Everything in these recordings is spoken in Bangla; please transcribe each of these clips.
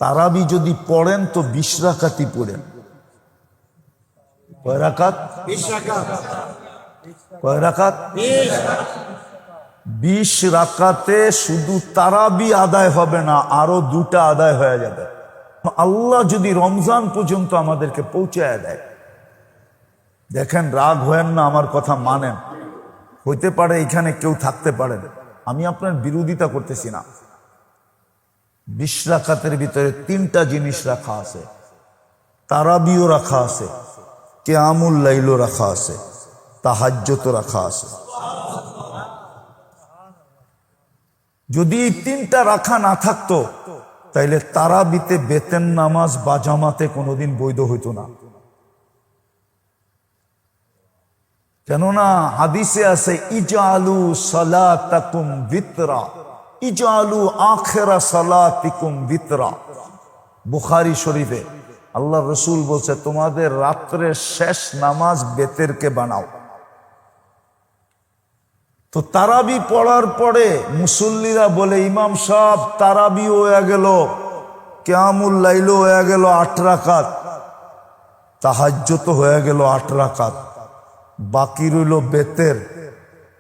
তারাবি যদি পড়েন তো 20 রাকাতই পড়েন। কয় রাকাত? 20 রাকাত। কয় রাকাত? 20 রাকাতে শুধু তারাবি আদায় হবে না, আরো 2টা আদায় হয়ে যাবে। আল্লাহ যদি রমজান পর্যন্ত আমাদেরকে পৌঁছায় দেয়, দেখেন রাগ হয়েন না, আমার কথা মানেন। হইতে পারে এখানে কেউ থাকতে পারেন, আমি আপনার বিরোধিতা করতেছি না। 20 রাকাতের ভিতরে 3টা জিনিস রাখা আছে, তারাবিও রাখা আছে, কিয়ামুল লাইলও রাখা আছে, তাহাজ্জুদও রাখা আছে। যদি এই 3টা রাখা না থাকতো তাইলে তারাবিতে বেতেন নামাজ বা জামাতে কোনোদিন বৈধ হইতো না। কেননা হাদিসে আছে ইজআলু সালাতাকুম বিতরা, ইজআলু আখিরা সালাতিকুম বিতরা। বুখারী শরীফে আল্লাহ রসুল বলছে তোমাদের রাত্রের শেষ নামাজ বেতেরকে বানাও। তো তারাবি পড়ার পরে মুসল্লিরা বলে ইমাম সাহেব তারাবি হয়ে গেল, কিয়ামুল লাইল হয়ে গেল 8 রাকাত, তাহাজ্জুদ হয়ে গেল 8 রাকাত, বাকি রইল বেতের,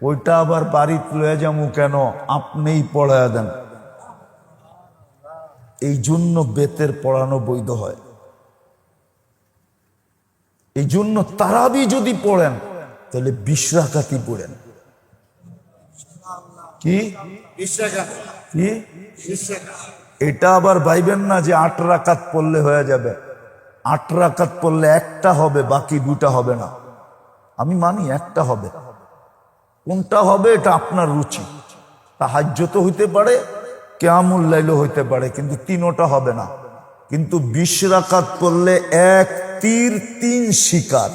ওইটা আবার বাড়িতে লয়ে যাবো কেন? আপনিই পড়ায়া দেন। এই জন্য বেতের পড়ানো বৈধ হয়। এই জন্য তারাবি যদি পড়েন তাহলে 20 রাকাতই পড়েন। কি 20 রাকাত? কি 20 রাকাত। এটা আবার ভাইবেন না যে 8 রাকাত পড়লে হয়ে যাবে। 8 রাকাত পড়লে একটা হবে, বাকি 2টা হবে না। আমি মানি একটা হবে, কোনটা হবে এটা আপনার রুচি। তাহাজ্জুদ হইতে পারে, কিয়ামুল লাইল হইতে পারে, কিন্তু 3টা হবে না। কিন্তু 20 রাকাত পড়লে এক তীর 3 শিকার।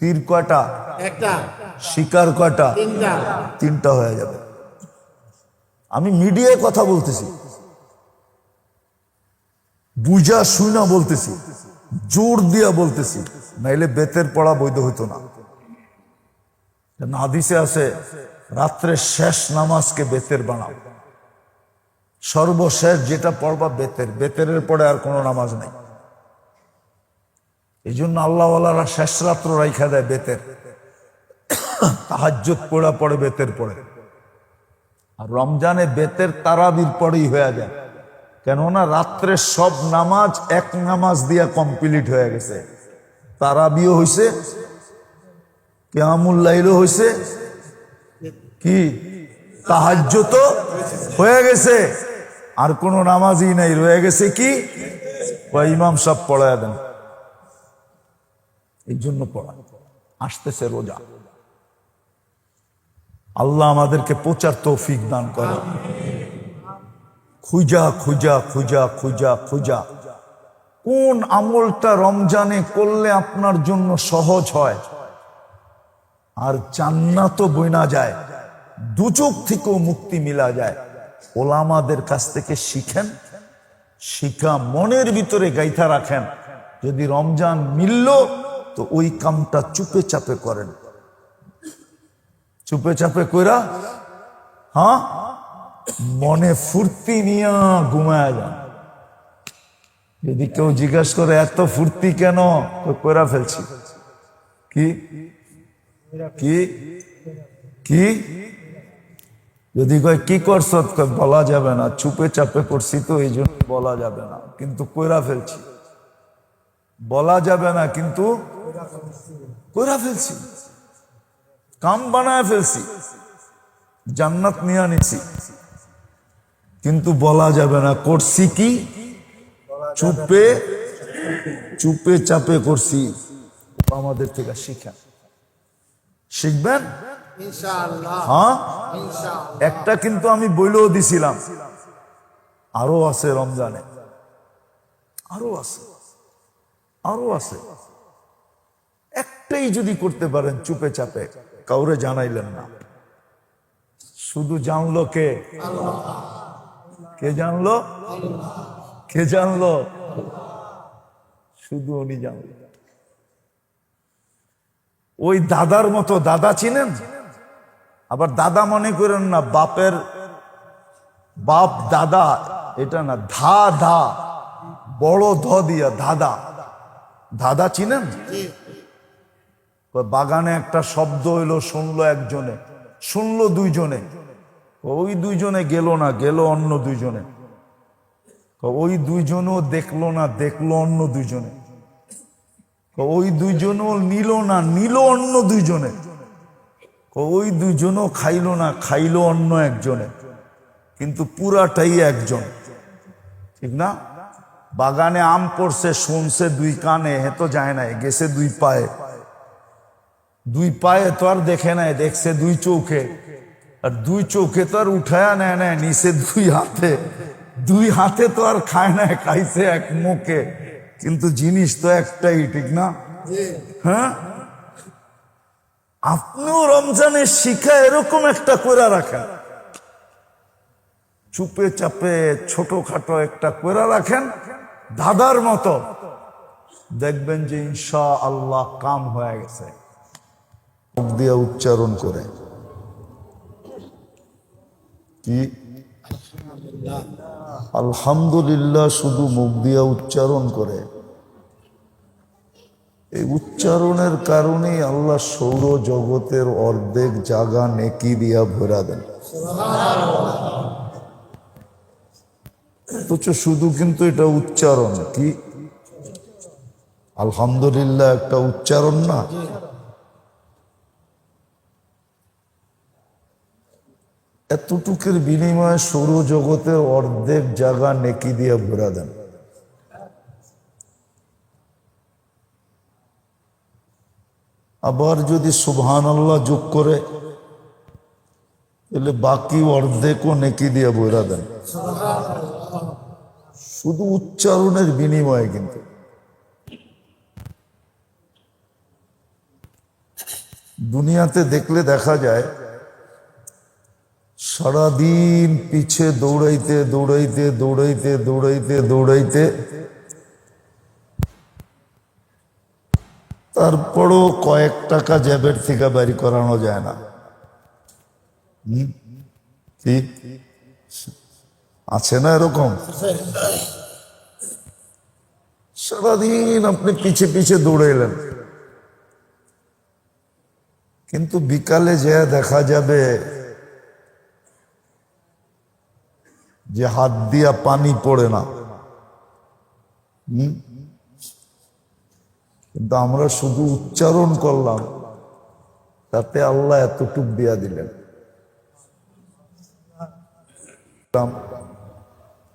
তীর কয়টা? একটা। শিকার কয়টা? 3টা। 3টা হয়ে যাবে। আমি মিডিয়ায় কথা বলতেছি, বুঝা শুনা বলতেছি, জোর দিয়া বলতেছি, নাইলে বেতের পড়া বৈধ হইতো না। হাদিসে আছে রাত্রে শেষ নামাজকে বেতের বানাও। সর্বশেষ যেটা পড়বা বেতের, বেতের পরে আর কোনো নামাজ নাই। এই জন্য আল্লাহওয়ালারা শেষ রাত্র রাইখা দেয় বেতের, তাহাজ্জুদ পড়া পড়ে বেতের পড়ে। আর রমজানে বেতের তারাবির পরেই হয়ে যায়, কেননা রাত্রে সব নামাজ এক নামাজ দিয়া কমপ্লিট হয়ে গেছে। তারাবিও হইছে, কিয়ামুল লাইলও হইছে, কি তাহাজ্জুদ হয়ে গেছে, আর কোন নামাজই নাই, রয়ে গেছে কি ইমাম সাহেব পড়ায় দেন। এই জন্য পড়া। আসতেছে রোজা, আল্লাহ আমাদেরকে প্রচার তৌফিক দান করে। খুঁজা খুঁজা খুঁজা খুঁজা খুঁজা কোন আমলটা রমজানে করলে আপনার জন্য সহজ হয় আর জান্নাতও বইনা যায়, দুচোখ থেকেও মুক্তি মিলা যায়, ওলামাদের কাছ থেকে শিখেন। শিখা মনের ভিতরে গাইথা রাখেন। যদি রমজান মিলল তো ওই কামটা চুপে চাপে করেন। চুপে চাপে কইরা হ্যাঁ মনে ফুর্তি নিয়া ঘুমায় যান। যদি কেউ জিজ্ঞাসা করে এত ফুর্তি কেন, তো কইরা ফেলছি। কি কি কি যদি কয় কি করছ, বলা যাবে না, চুপে চাপে করছি তো এই জন্য বলা যাবে না, কিন্তু কইরা ফেলছি। বলা যাবে না কিন্তু কইরা ফেলছি, কাম বানায় ফেলছি, জান্নাত নিয়ে নিছি, কিন্তু বলা যাবে না করছি কি, চুপে চুপে চাপে করছি। আমাদের থেকে শিখেন, শিখবেন ইনশাআল্লাহ। হ্যাঁ। ইনশাআল্লাহ। একটা কিন্তু আমি বইলেও দিছিলাম, আরো আছে রমজানে, আরো আছে, আরো আছে। একটাই যদি করতে পারেন চুপে চাপে, কাউরে জানাইলেন না, শুধু জানলো কে? কে জানলো? কে জানলো? শুধু উনি জানলো। ওই দাদার মতো, দাদা চিনেন? আবার দাদা মনে করেন না বাপের বাপ দাদা এটা না, ধা ধা, বড় ধ দিয়া ধাঁধা। ধাঁধা চিনেন? জি বাগানে একটা শব্দ হইলো, শুনলো একজনে, শুনলো দুইজনে, ওই দুইজনে গেল না, গেল অন্য দুইজনে, ওই দুইজনও দেখলো না, দেখলো অন্য দুইজনে, ওই দুইজনও নিল না, নিল অন্য দুইজনে, ওই দুইজনও খাইলো না, খাইলো অন্য একজনে, কিন্তু পুরাটাই একজন। ঠিক না? বাগানে আম পড়ছে, শুনছে দুই কানে, হে তো যায় নাই, গেছে দুই পায়ে, দুই পায়ে তো আর দেখে নাই, দেখছে দুই চোখে, আর দুই চোখে তো আর উঠায়া নেয় নাই, নিচে দুই হাতে, দুই হাতে তো আর খায় নাই, খাইছে এক মুখে, কিন্তু জিনিস তো একটাই। ঠিক না? হ্যাঁ, আপনিও রমজানের শিখা এরকম একটা করে রাখেন, চুপে চাপে ছোটখাটো একটা করে রাখেন, দাদার মতো, দেখবেন যে ইনশা আল্লাহ কাম হয়ে গেছে। মুখ দিয়ে উচ্চারণ করে কি আলহামদুলিল্লাহ, শুধু মুখ দিয়ে উচ্চারণ করে, এই উচ্চারণের কারণেই আল্লাহ সৌর জগতের অর্ধেক জায়গা নেকি দিয়া ভরা দেন। অথচ শুধু কিন্তু এটা উচ্চারণ, কি আলহামদুলিল্লাহ একটা উচ্চারণ না? এতটুকুর বিনিময়ে সৌরজগতের অর্ধেক জায়গা নেকি দিয়ে ভরা দেন। আবার যদি সুবহানাল্লাহ যোগ করে, তাহলে বাকি অর্ধেকও নেকি দিয়ে ভরা দেন, শুধু উচ্চারণের বিনিময়ে। কিন্তু দুনিয়াতে দেখলে দেখা যায়, সারাদিন পিছে দৌড়াইতে দৌড়াইতে দৌড়াইতে দৌড়াইতে দৌড়াইতে, তারপরও কয়েক টাকা জ্যাবের থেকে বাড়ি করানো যায় না। কি আছে না এরকম? সারাদিন আপনি পিছে পিছে দৌড়াইলেন, কিন্তু বিকালে যে দেখা যাবে যে হাত দিয়া পানি পড়ে না। কিন্তু আমরা শুধু উচ্চারণ করলাম, তাতে আল্লাহ এতটুক দিয়া দিলেন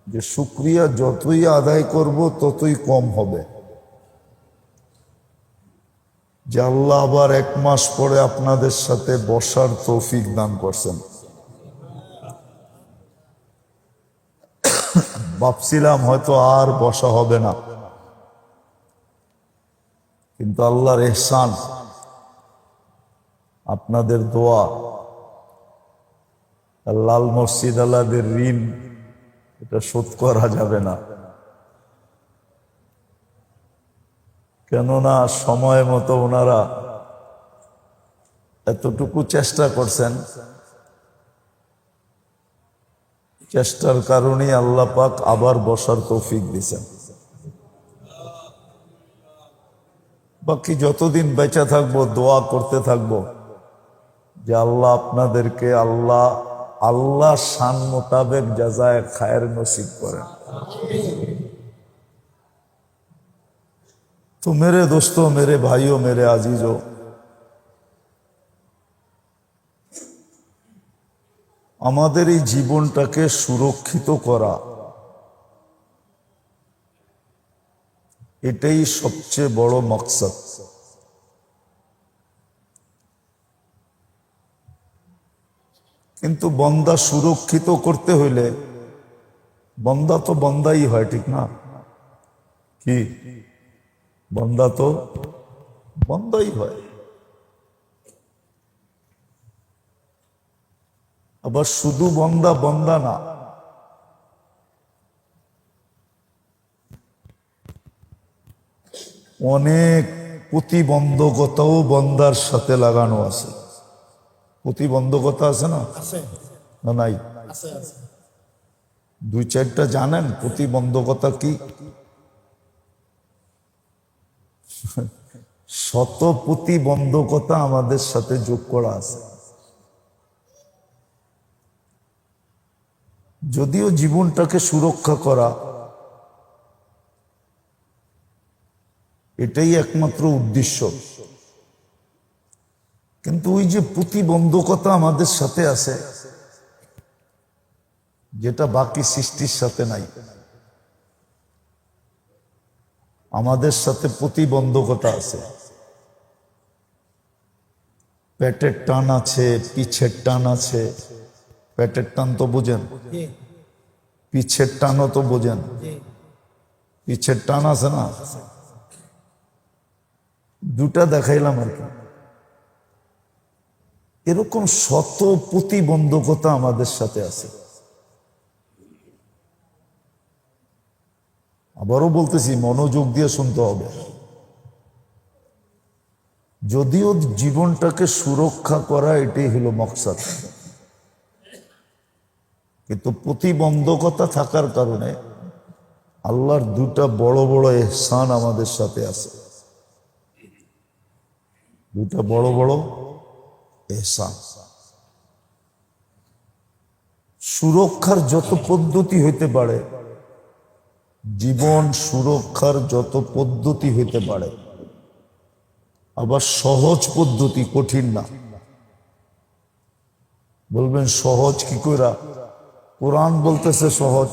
যে শুকরিয়া যতই আদায় করব ততই কম হবে। যে আল্লাহ আবার 1 মাস পরে আপনাদের সাথে বসার তৌফিক দান করছেন। ভাবছিলাম হয়তো আর বসা হবে না, কিন্তু আল্লাহর ইহসান, আপনাদের দোয়া, লাল মসজিদ আলাদের ঋণ, এটা শোধ করা যাবে না। কেননা সময় মতো ওনারা এতটুকু চেষ্টা করছেন, চেষ্টার কারণেই আল্লাহ পাক আবার বসার তৌফিক দিয়েছেন। বাকি যতদিন বেঁচে থাকবো দোয়া করতে থাকবো যে আল্লাহ আপনাদেরকে আল্লাহ শান মোতাবেক জাযায়ে খায়ের নসিব করেন। তো मेरे दोस्तों, मेरे भाइयों, मेरे आजीजों, আমাদের এই জীবনটাকে সুরক্ষিত করা, এটাই সবচেয়ে বড় মকসদ। কিন্তু বন্দা সুরক্ষিত করতে হইলে বন্দা তো বন্দাই হয়, ঠিক না? কি বন্দা তো বন্দাই হয়। আবার শুধু বন্দা বন্দা না, অনেক প্রতিবন্ধকতাও বন্দার সাথে লাগানো আছে। প্রতিবন্ধকতা আছে না? আছে না নাই? আছে আছে দুই চারটা জানেন প্রতিবন্ধকতা কি? শত প্রতিবন্ধকতা আমাদের সাথে যোগ করা আছে। যদিও জীবনটাকে সুরক্ষা করা এটাই একমাত্র উদ্দেশ্য, কিন্তু ওই যে প্রতিবন্ধকতা আমাদের সাথে আছে যেটা বাকি সৃষ্টির সাথে নাই। আমাদের সাথে প্রতিবন্ধকতা আছে, পেটের টান আছে, পিছের টান আছে। পেটের টান তো বোঝেন, জি পিছের টানও তো বোঝেন। জি পিছের টান আছে না, দুটা দেখাইলাম আর কি। এরকম শত প্রতিবন্ধকতা আমাদের সাথে আছে। আবারও বলতেছি, মনোযোগ দিয়ে শুনতে হবে। যদিও জীবনটাকে সুরক্ষা করা এটাই হলো মকসদ, কিন্তু প্রতিবন্ধকতা থাকার কারণে আল্লাহর দুটা বড় বড় ইহসান আমাদের সাথে আছে। দুটা বড় বড় ইহসান। সুরক্ষার যত পদ্ধতি হইতে পারে, জীবন সুরক্ষার যত পদ্ধতি হইতে পারে, আবার সহজ পদ্ধতি, কঠিন না। বলবেন সহজ কি কইরা? কোরআন বলতেছে সহজ,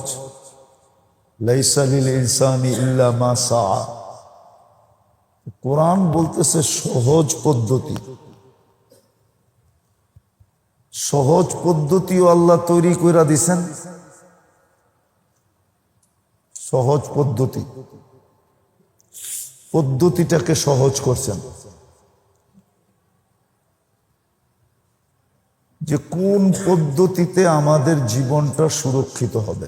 লাইসা লিল ইনসানি ইল্লা মা সাআ। কোরআন বলতেছে সহজ পদ্ধতি। সহজ পদ্ধতিও আল্লাহ তৈরি কইরা দিছেন। সহজ পদ্ধতি, পদ্ধতিটাকে সহজ করছেন, যে কোন পদ্ধতিতে আমাদের জীবনটা সুরক্ষিত হবে।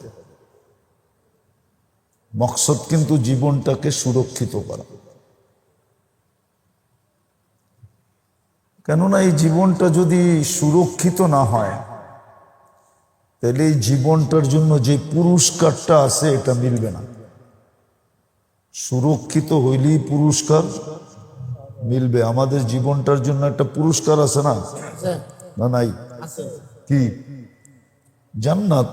মকসদ কিন্তু জীবনটাকে সুরক্ষিত করা। কেননা এই জীবনটা যদি সুরক্ষিত না হয়, তাহলে এই জীবনটার জন্য যে পুরস্কারটা আছে এটা মিলবে না। সুরক্ষিত হইলেই পুরস্কার মিলবে। আমাদের জীবনটার জন্য একটা পুরস্কার আছে না? আছে না নাই? আছে কি? জান্নাত।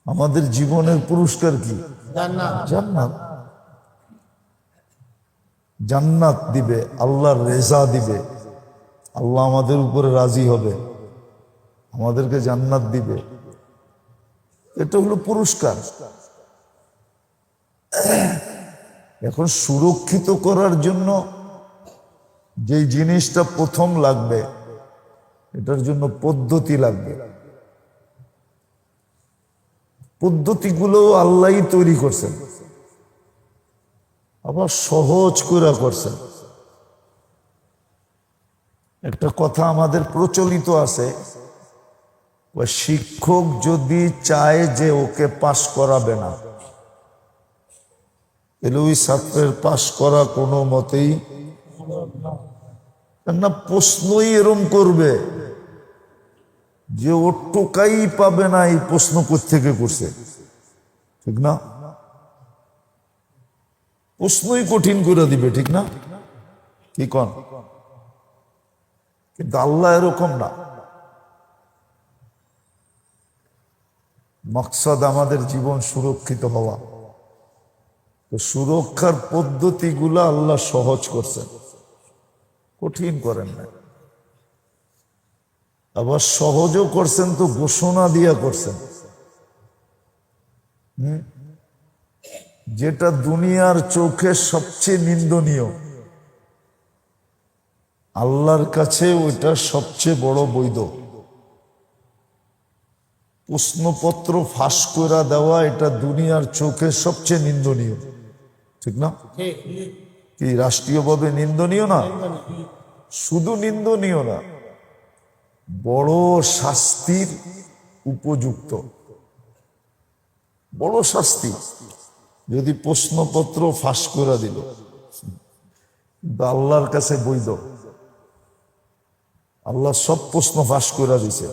আমাদের জীবনের পুরস্কার কি? জান্নাত জান্নাত। জান্নাত দিবে, আল্লাহর রেজা দিবে। আল্লাহ আমাদের উপরে রাজি হবে, আমাদেরকে জান্নাত দিবে। এটা হলো পুরস্কার। এখন সুরক্ষিত করার জন্য যে জিনিসটা প্রথম লাগবে, এটার জন্য পদ্ধতি লাগবে। পদ্ধতিগুলো আল্লাহই তৈরি করছেন, আবার সহজ করে করছেন। একটা কথা আমাদের প্রচলিত আছে, ওই শিক্ষক যদি চায় যে ওকে পাশ করাবে না, তাহলে ওই ছাত্রের পাশ করা কোনো মতেই না। প্রশ্নই এরম করবে যে ও টোকাই পাবে না, এই প্রশ্ন কোত্থেকে করছে, ঠিক না? প্রশ্নই কঠিন করে দিবে, ঠিক না? কি কন? কিন্তু আল্লাহ এরকম না। মকসদ আমাদের জীবন সুরক্ষিত হওয়া। তো সুরক্ষার পদ্ধতিগুলো আল্লাহ সহজ করছেন, কঠিন করেন না। আবার সহজও করছেন তো ঘোষণা দিয়া করছেন। যেটা দুনিয়ার চোখে সবচেয়ে নিন্দনীয়, আল্লাহর কাছে ওইটা সবচেয়ে বড় বৈধ। প্রশ্নপত্র ফাঁস করে দেওয়া এটা দুনিয়ার চোখে সবচেয়ে নিন্দনীয়, ঠিক না? ঠিক কি রাষ্ট্রীয়ভাবে নিন্দনীয় না? শুধু নিন্দনীয় না, বড় শাস্তির উপযুক্ত। বড় শাস্তি যদি প্রশ্নপত্র ফাঁস করে দিল, কিন্তু আল্লাহর কাছে বৈধ। আল্লাহ সব প্রশ্ন ফাঁস করে দিছে।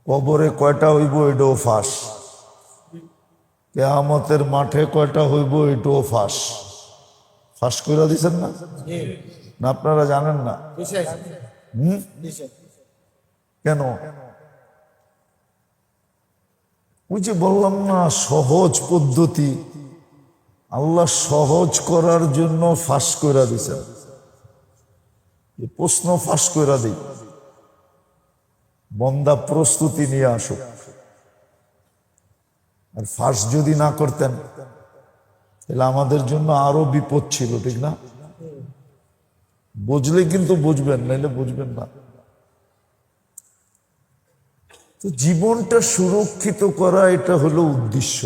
কবরে কয়টা হইব এটাও ফাঁস, কিয়ামতের মাঠে কয়টা হইব এটাও ফাঁস। ফাঁস করে দিছেন না? না আপনারা জানেন না? কেন? ওই যে বললাম না, সহজ পদ্ধতি। আল্লাহ সহজ করার জন্য ফাঁস করে দিছেন। প্রশ্ন ফাঁস করে দিই, বন্দা প্রস্তুতি নিয়ে আসুক। আর ফাঁস যদি না করতেন তাহলে আমাদের জন্য আরো বিপদ ছিল, ঠিক না? বুঝলে কিন্তু বুঝবেন, নাইলে বুঝবেন না। তো জীবনটা সুরক্ষিত করা, এটা হলো উদ্দেশ্য।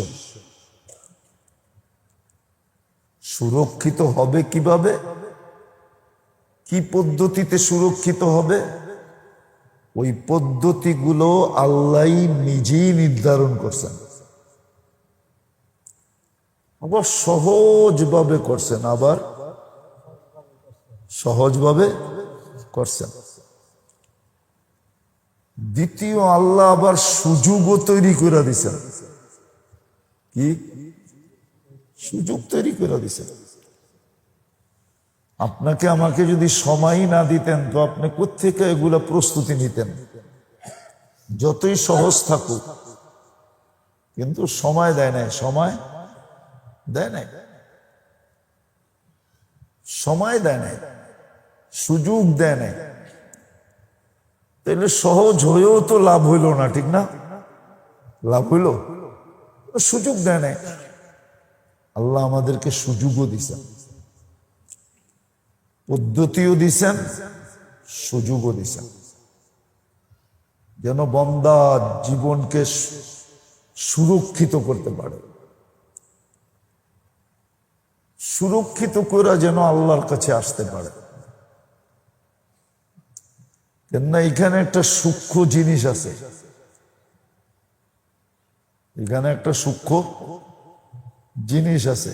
সুরক্ষিত হবে কিভাবে, কি পদ্ধতিতে সুরক্ষিত হবে? ওই পদ্ধতিগুলো আল্লাহ নিজেই নির্ধারণ করছেন। আবার সহজভাবে করছেন, আবার সহজভাবে করছেন। দ্বিতীয়, আল্লাহ আবার সুযোগও তৈরি করে দিছেন। কি সুযোগ তৈরি করে দিছেন? আপনাকে আমাকে যদি সময়ই না দিতেন তো আপনি কোত্থেকে এগুলা প্রস্তুতি নিতেন? যতই সহজ থাকুক, কিন্তু সময় দেয় নাই। সময় দেয় নাই, সময় দেয় নাই, সুযোগ দেয় নাই। তাহলে সহজ হয়েও তো লাভ হইল না, ঠিক না? লাভ হইল? সুযোগ দেয় নাই। আল্লাহ আমাদেরকে সুযোগও দিছেন, পদ্ধতিও দিছেন, সুযোগও দিছেন, যেন বান্দা জীবনকে সুরক্ষিত করতে পারে। সুরক্ষিত করে যেন আল্লাহর কাছে আসতে পারে। কেননা এখানে একটা সূক্ষ্ম জিনিস আছে, এখানে একটা সূক্ষ্ম জিনিস আছে।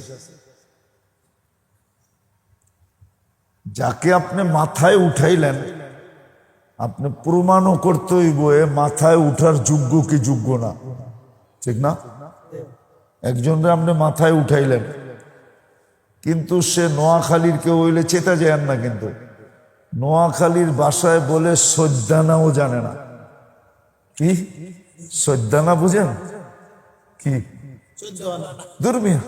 যাকে আপনি মাথায় উঠাইলেন, আপনি প্রমাণও করতে হইব এ মাথায় উঠার যোগ্য কি যোগ্য না, ঠিক না? একজনরে আপনি মাথায় উঠাইলেন, কিন্তু সে নোয়াখালীর কেউ হইলে চেতা যায় না, কিন্তু নোয়াখালীর ভাষায় বলে সৈদানাও জানে না। কি সৈদানা বুঝেন? কি দুর্মিয়া?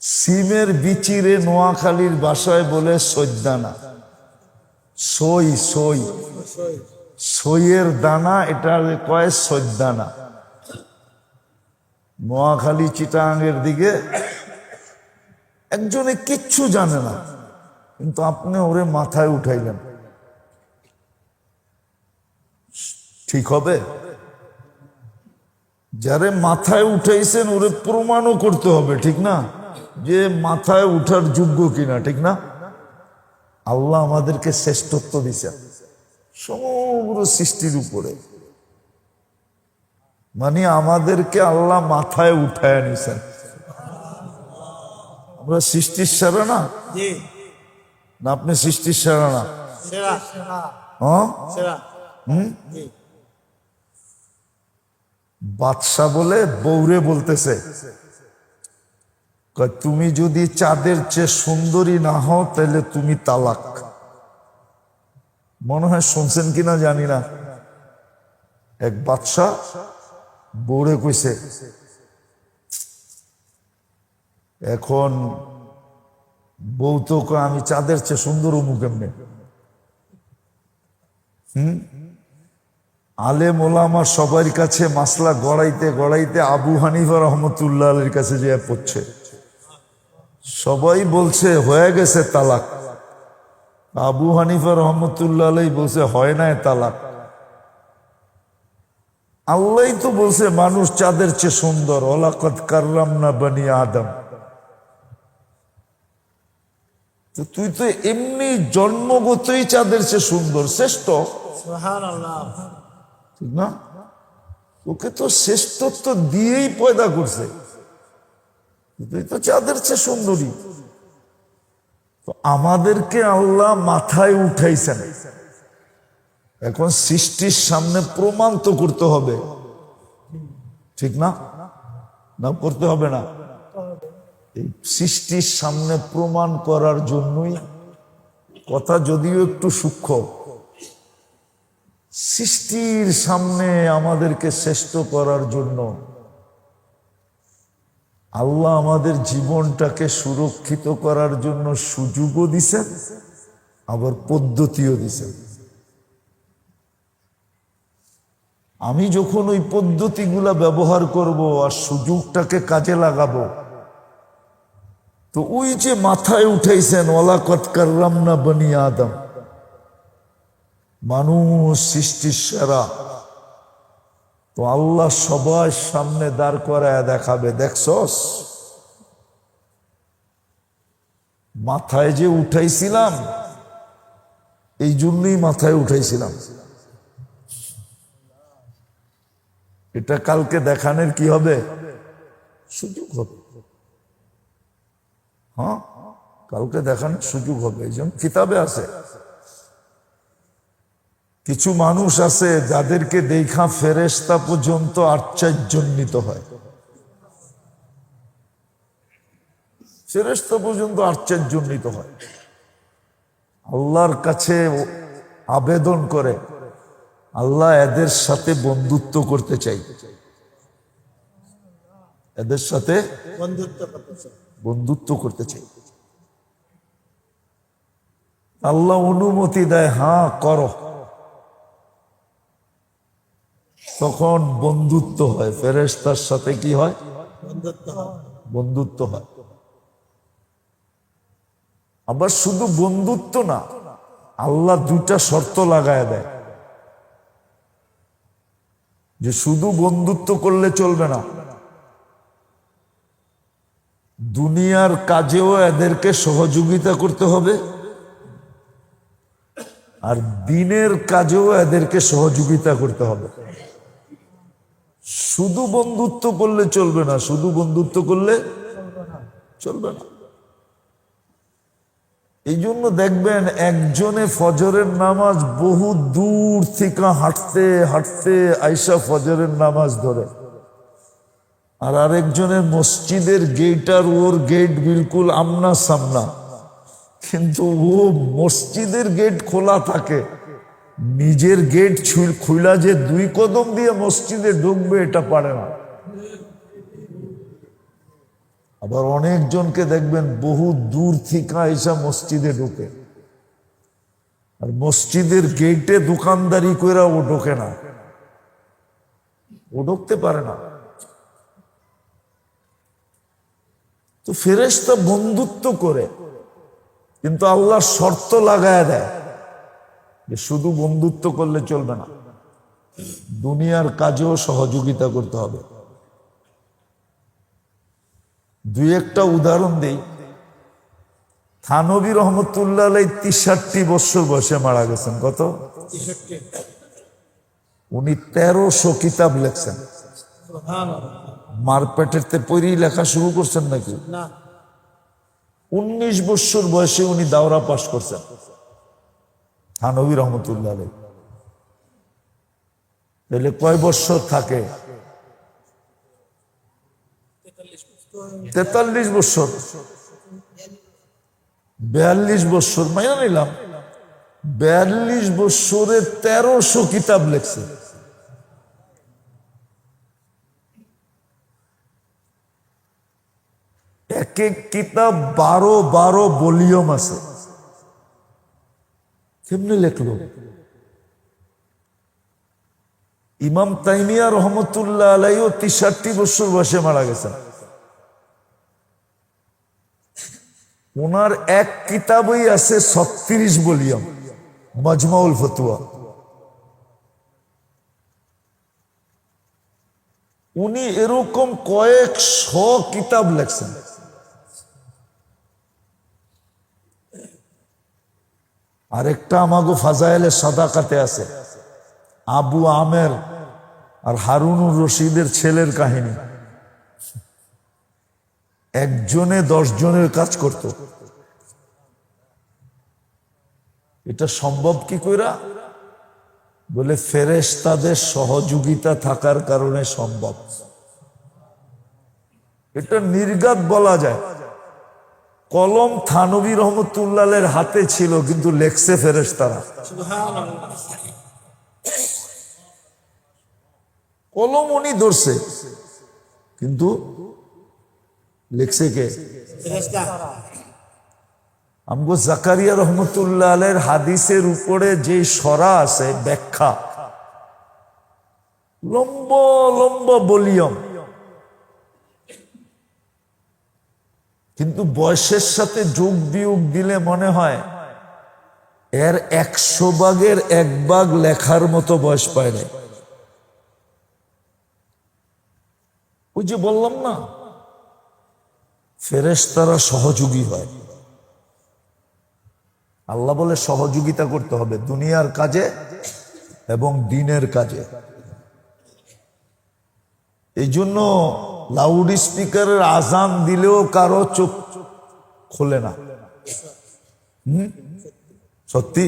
সিমের বিচিরে নোয়াখালীর ভাষায় বলে সৈদানা। সই সই সইয়ের দানা, এটা কয় সৈদানা। নোয়াখালী চিটাঙ্গের দিকে একজনে কিচ্ছু জানে না, কিন্তু আপনি ওরে মাথায় উঠাইলেন, ঠিক হবে? যারে মাথায় উঠাইছেন ওরে প্রমাণও করতে হবে, ঠিক না? যে মাথায় উঠার যোগ্য কিনা, ঠিক না? আল্লাহ আমাদেরকে শ্রেষ্ঠত্ব দিছেন সমগ্র সৃষ্টির উপরে। মানে আমাদেরকে আল্লাহ মাথায় উঠায় নিছেন। আমরা সৃষ্টির সেরা না? না আপনি সৃষ্টির সেরা না? বাদশা বলে বৌরে বলতেছে, তুমি যদি চাঁদের চেয়ে সুন্দরী না হও তাহলে তুমি তালাক। মনে হয় শুনছেন কিনা জানি না। এক বাদশা বৌরে কইছে, এখন বউ তো কয় আমি চাঁদের চেয়ে সুন্দর মুখ এমনি। আলেম ওলামা সবার কাছে মাসলা গড়াইতে গড়াইতে আবু হানিফা রহমতুল্লাহ আলীর কাছে যে পড়ছে, সবাই বলছে হয়ে গেছে তালাক। আবু হানিফা রহমতুল্লাহ আলী বলছে হয় নাই তালাক। আল্লাহ তো বলছে মানুষ চাঁদের চেয়ে সুন্দর, ওয়ালাকাদ কাররামনা বনি আদম। তো তুই তো এমনি জন্মগতই চাঁদের চেয়ে সুন্দর, শ্রেষ্ঠ, ঠিক না? ওকে তো শ্রেষ্ঠত্ব দিয়েই পয়দা করছে, তুই তো চাঁদের চেয়ে সুন্দরী। তো আমাদেরকে আল্লাহ মাথায় উঠাইছেন, এখন সৃষ্টির সামনে প্রমাণ তো করতে হবে, ঠিক না? না করতে হবে না? এই সৃষ্টির সামনে প্রমাণ করার জন্যই কথা, যদিও একটু সূক্ষ্ম, সৃষ্টির সামনে আমাদেরকে শ্রেষ্ঠ করার জন্য আল্লাহ আমাদের জীবনটাকে সুরক্ষিত করার জন্য সুযোগও দিছেন, আবার পদ্ধতিও দিছেন। আমি যখন ওই পদ্ধতিগুলা ব্যবহার করব আর সুযোগটাকে কাজে লাগাবো, তো ওই যে মাথায় উঠাইছেন ওয়ালাকাদ কাররামনা বনি আদম, মানুষ সৃষ্টির সেরা, তো আল্লাহ সবার সামনে দাঁড় করায় দেখাবে, দেখছস মাথায় যে উঠাইছিলাম, এই জন্যই মাথায় উঠাইছিলাম। এটা কালকে দেখানোর কি হবে? সুযোগ হবে। হ্যাঁ, কালকে দেখানোর সুযোগ হবে। এই জন্য কিতাবে আছে, কিছু মানুষ আছে যাদেরকে দেখা ফেরেশতা পর্যন্ত আশ্চর্যান্বিত হয়, ফেরেশতা পর্যন্ত আশ্চর্যান্বিত হয়, আল্লাহর কাছে আবেদন করে, আল্লাহ এদের সাথে বন্ধুত্ব করতে চাই, এদের সাথে বন্ধুত্ব করতে চাই। আল্লাহ অনুমতি দেয়, হ্যাঁ করো, তখন বন্ধুত্ব হয়, ফেরেশতার সাথে কি হয়? বন্ধুত্ব হয়। আবার শুধু বন্ধুত্ব না, আল্লাহ দুটা শর্ত লাগায় দেয়, যে শুধু বন্ধুত্ব করলে চলবে না, দুনিয়ার কাজেও এদেরকে সহযোগিতা করতে হবে, আর দিনের কাজেও এদেরকে সহযোগিতা করতে হবে। শুধু বন্ধুত্ব করলে চলবে না, শুধু বন্ধুত্ব করলে চলবে না। এই জন্য দেখবেন একজনে ফজরের নামাজ বহু দূর থেকে হাঁটতে হাঁটতে আইসা ফজরের নামাজ ধরে, আর আরেকজনের মসজিদের গেট আর ওর গেট বিলকুল আমনা সামনা, কিন্তু ও মসজিদের গেট খোলা থাকে, নিজের গেট খুলা যে 2 কদম দিয়ে মসজিদে ঢুকবে এটা পারে না। আবার অনেকজনকে দেখবেন বহু দূর থেকে এসে মসজিদে ঢুকে, আর মসজিদের গেটে দোকানদারি করে ও ঢোকে না, ও ঢুকতে পারে না। তো ফেরেশতা বন্ধুত্ব করে, কিন্তু আল্লাহ শর্ত লাগায় দেয় যে শুধু বন্ধুত্ব করলে চলবে না, দুনিয়ার কাজেও সহযোগিতা করতে হবে। 2-1টা উদাহরণ দেই। থানবী রহমতুল্লাহ আলাইহি 63 বছর বয়সে মারা গেছেন। কত? উনি 1300 কিতাব লেখছেন। মারপেটের পরেই লেখা শুরু করছেন নাকি? 19 বছর বয়সে উনি দাওরা পাশ করছেন, থানবী রহমতুল্লাহ আলাইহি। তাহলে কয় বছর থাকে? 43 বছর, 42 বছর মাইনা নিলাম, 42 বছরে 1300 কিতাব লেখছে। এক এক কিতাব 12 ভলিউম আছে। কেমনে লেখলো? ইমাম তাইমিয়া রহমতুল্লাহ আলাইহিও 63 বছর বয়সে মারা গেছেন। ওনার এক কিতাবই আছে 36 ভলিউম, মাজমাউল ফতুয়া। উনি এরকম কয়েকশো কিতাব লেখছেন। আরেকটা আমাগো ফাজাইলে সাদাকাতে আছে, আবু আমের আর হারুনুর রশিদের ছেলের কাহিনী। একজনে 10 জনের কাজ করত। এটা সম্ভব কি কইরা? বলে ফেরেশতাদের সহযোগিতা থাকার কারণে সম্ভব। এটা নির্ঘাত বলা যায়। কলম থানবী রহমতুল্লাহের হাতে ছিল, কিন্তু লেখছে ফেরেশতারা। কলম উনি ধরছে, কিন্তু লিখছে কে? ফেরেশতা। আমগো জাকারিয়া রহমতুল্লাহ আলাইহির হাদিসের উপরে যে সরা আছে ব্যাখ্যা, লম্বা লম্বা ভলিউম, কিন্তু বয়সের সাথে যোগ বিয়োগ দিলে মনে হয় এর 100 ভাগের 1 ভাগ লেখার মতো বয়স পায় না। ওই যে বললাম না, ফেরেশতারা সহযোগী হয়। আল্লাহ বলে সহযোগিতা করতে হবে দুনিয়ার কাজে এবং দিনের কাজে। এই জন্য লাউড স্পিকারের আজান দিলেও কারো চোখ খোলে না। সত্যি।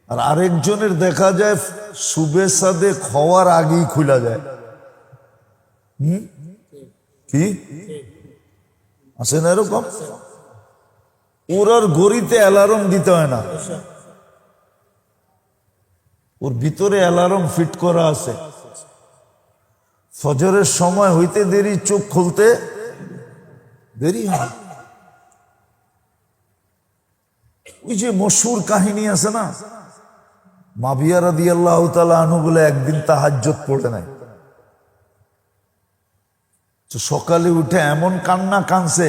আর আরেকজনের দেখা যায় সুবে সাদে খাওয়ার আগেই খুলা যায়। কি আছে না এরকম? ওর আর ঘড়িতে অ্যালার্ম দিতে হয় না, ওর ভিতরে অ্যালার্ম ফিট করা আছে। ফজরের সময় হইতে দেরি, চোখ খুলতে দেরি হয়। ওই যে মশহুর কাহিনী আছে না, মাবিয়া রাদিয়াল্লাহু তাআলা আনহু বলে একদিন তাহাজ্জুদ পড়ে নাই, তো সকালে উঠে এমন কান্না কানছে,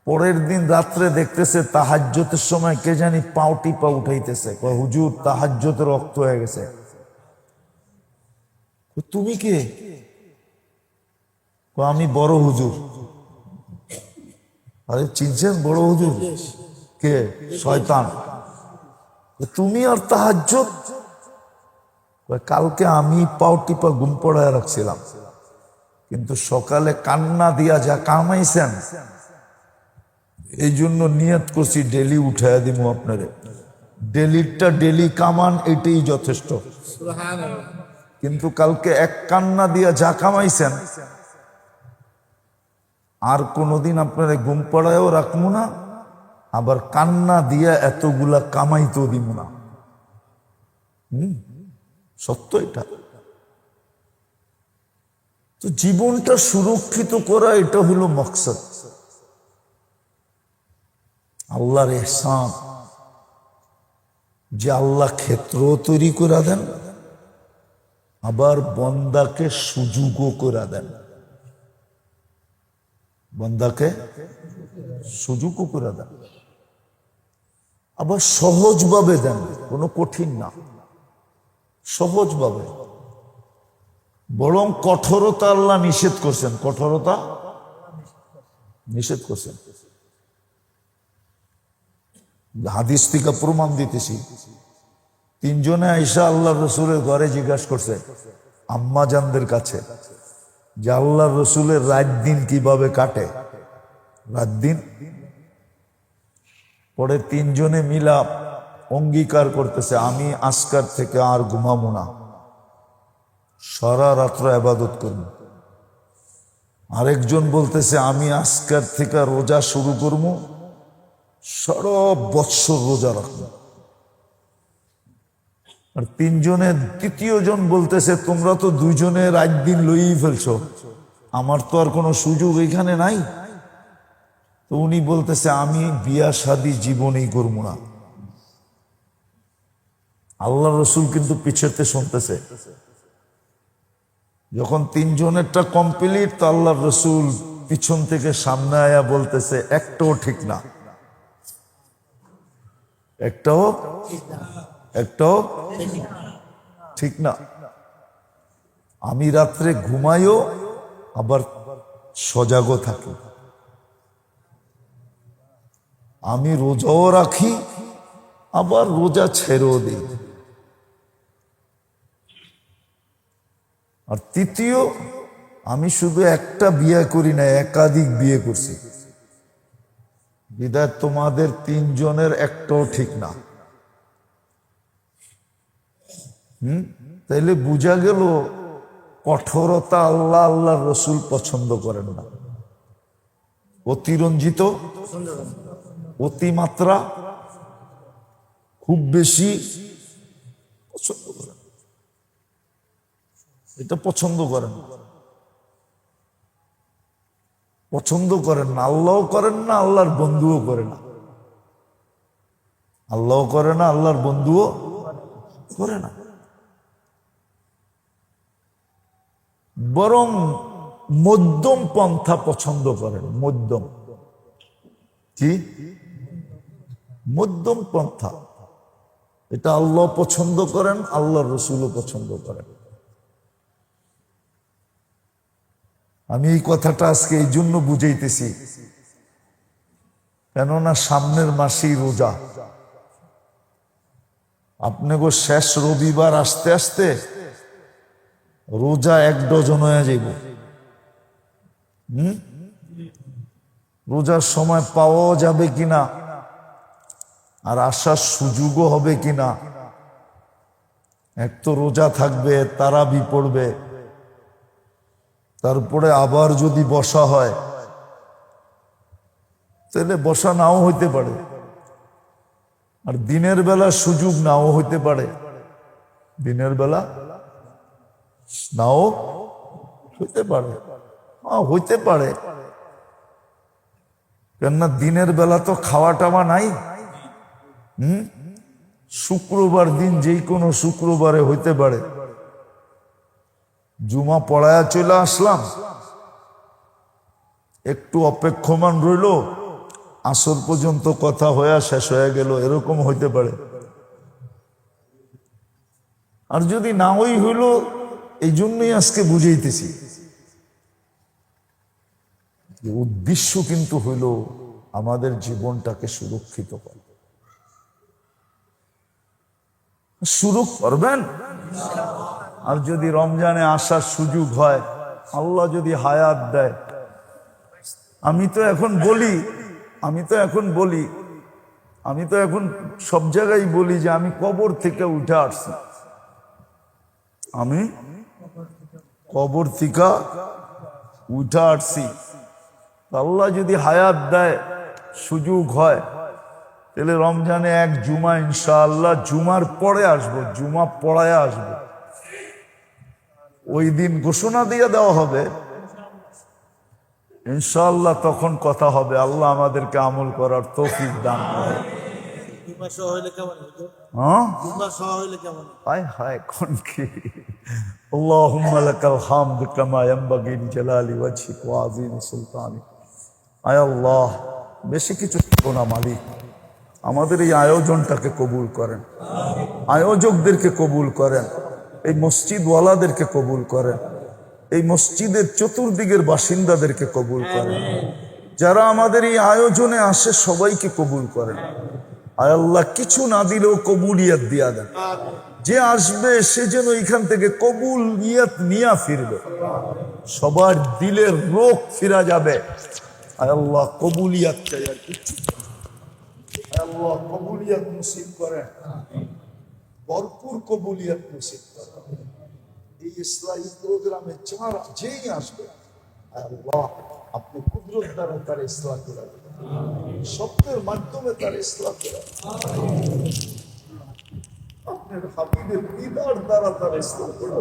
পরের দিন রাত্রে দেখতেছে তাহাজ্জুদের সময় কে জানি পাও টিপা উঠাইতেছে। কয় হুজুর তাহাজ্জুদের রক্ত হয়ে গেছে। তুমি কে? আমি বড় হুজুর। আরে চিনছেন বড় হুজুর কে? শয়তান। তুমি আর তাহাজ্জুদ? কালকে আমি পাও টিপা ঘুম পড়ায় রাখছিলাম, কিন্তু সকালে কান্না দিয়া যা কামাইছেন, এই জন্য নিয়ত করছি ডেলি উঠাইয়া দিব আপনারে। ডেলিটা ডেলি কামান, এটাই যথেষ্ট। সুবহানাল্লাহ। কিন্তু কালকে এক কান্না দিয়া যা কামাইছেন, আর কোনোদিন আপনারে ঘুম পড়ায়ও রাখবো না, আবার কান্না দিয়া এতগুলা কামাইতেও দিব না। সত্য এটা। তো জীবনটা সুরক্ষিত করা, এটা হলো মকসদ। আল্লাহর ইহসান যে আল্লাহ ক্ষেত্র তৈরি করে দেন, আবার বন্দাকে সুযোগও করে দেন। বন্দাকে সুযোগও করে দেন, আবার সহজভাবে দেন, কোনো কঠিন না, সহজভাবে। বরং কঠোরতা আল্লাহ নিষেধ করছেন, কঠোরতা নিষেধ করছেন। হাদিস থেকে প্রমাণ দিতেছি। 3 জনে আইসা আল্লাহ রসুলের ঘরে জিজ্ঞাসা করছে আম্মা জানদের কাছে যে আল্লাহ রসুলের রাত দিন কিভাবে কাটে, রাত দিন। পরে 3 জনে মিলা অঙ্গীকার করতেছে আমি আজকার থেকে আর ঘুমাবো না, সারা রাত্র ইবাদত করব। আরেকজন বলতেছে আমি আজকার থেকে রোজা শুরু করব, সারা বৎসর রোজা রাখবো। আর 3 জনের 3য় জন বলতেছে তোমরা তো 2 জনে রাত দিন লইই ফেলছো, আমার তো আর কোনো সুযোগ এখানে নাই। তো উনি বলতেছে আমি বিয়া শাদী জীবনেই করব না। আল্লাহ রসুল কিন্তু পিছেতে শুনতেছে। যখন 3 জনেরটা কমপ্লিট, তো আল্লাহ রসুল পিছন থেকে সামনে আয়া বলতেছে একটাও ঠিক না, একটাও ঠিক না। আমি রাত্রে ঘুমাইও, আবার সজাগও থাকি। আমি রোজাও রাখি, আবার রোজা ছেড়েও দিই। আর 3য়, আমি শুধু একটা বিয়ে করি না, একাধিক বিয়ে করছি। বিদায় তোমাদের 3 জনের একটাও ঠিক না। তাইলে বোঝা গেল কঠোরতা আল্লাহ আল্লাহর রসুল পছন্দ করেন না। অতিরঞ্জিত, অতিমাত্রা, খুব বেশি পছন্দ করেন, এটা পছন্দ করেন না। পছন্দ করেন না, আল্লাহও করেন না, আল্লাহর বন্ধুও করে না। আল্লাহও করে না, আল্লাহর বন্ধুও করে না। বরং মধ্যম পন্থা পছন্দ করেন। মধ্যম কি? মধ্যম পন্থা, এটা আল্লাহ পছন্দ করেন, আল্লাহর রসুলও পছন্দ করেন। আমি এই কথাটা আজকে এই জন্য বুঝাইতেছি, কেননা সামনের মাসেই রোজা। আপনি গো শেষ রবিবার আসতে আসতে রোজা 1 ডজন হয়ে যাইব। রোজার সময় পাওয়াও যাবে কিনা আর আসার সুযোগও হবে কিনা। এক তো রোজা থাকবে, তারাবি পড়বে, তারপরে আবার যদি বসা হয় তাহলে বসা নাও হইতে পারে, আর দিনের বেলা সুযোগ নাও হইতে পারে। দিনের বেলা নাও হইতে পারে, হইতে পারে, কেননা দিনের বেলা তো খাওয়া টাওয়া নাই। শুক্রবার দিন যে কোনো শুক্রবারে হইতে পারে। জুমা পড়ায়া চলে আসলাম, একটু অপেক্ষমান রইল, আসর পর্যন্ত কথা হয়ে শেষ হয়ে গেল, এরকম হইতে পারে। আর যদি না হইল, এই জন্যই আজকে বুঝাইতেছি, উদ্দেশ্য কিন্তু হইল আমাদের জীবনটাকে সুরক্ষিত করা। শুরু করবেন, আর যদি রমজানে আসার সুযোগ হয়, আল্লাহ যদি হায়াত দেয়। আমি তো এখন সব জায়গায় বলি যে আমি কবর থেকে উঠে আসছি। আমি কবর থেকে উঠে আসছি। আল্লাহ যদি হায়াত দেয়, সুযোগ হয়, তাহলে রমজানে 1 জুমা ইনশাআল্লাহ, জুমার পরে আসবো, জুমা পড়ায় আসবো। ওই দিন ঘোষণা দিয়ে দেওয়া হবে ইনশাআল্লাহ, তখন কথা হবে। আল্লাহ আমাদেরকে আমল করার তৌফিক দান করে। আল্লাহুম্মা লাকাল হামদু কামা ইয়ানবাগি লিজালালি ওয়াজহিক ওয়া আযীমি সুলতানিক। আয় আল্লাহ, বেশি কিছু করো না মালিক, আমাদের এই আয়োজনটাকে কবুল করেন, আয়োজকদেরকে কবুল করেন, এই মসজিদওয়ালাদেরকে কবুল করেন, এই মসজিদের চতুর্দিকের বাসিন্দাদেরকে কবুল করেন, যারা আমাদের এই আয়োজনে আসে সবাইকে কবুল করেন। আয় আল্লাহ, কিছু না দিলেও কবুলিয়াত দিয়া দেন। যে আসবে সে যেন এখান থেকে কবুলিয়াত নিয়ে ফিরবে, সবার দিলের রোগ ফিরা যাবে। আয় আল্লাহ, কবুলিয়াত চাই, আর কিছু। আয় আল্লাহ, কবুলিয়াত নসিব করেন, ভরপুর কবুলিয়াত নসিব করেন। এই ইসলামী প্রোগ্রামে যেই আসবে, আল্লাহ আপনি কুদরত দ্বারা তার ইসলাম করে, শব্দের মাধ্যমে তার ইসলাম করে, আপনার হাবিবের দিদার দ্বারা তার ইসলাম করে।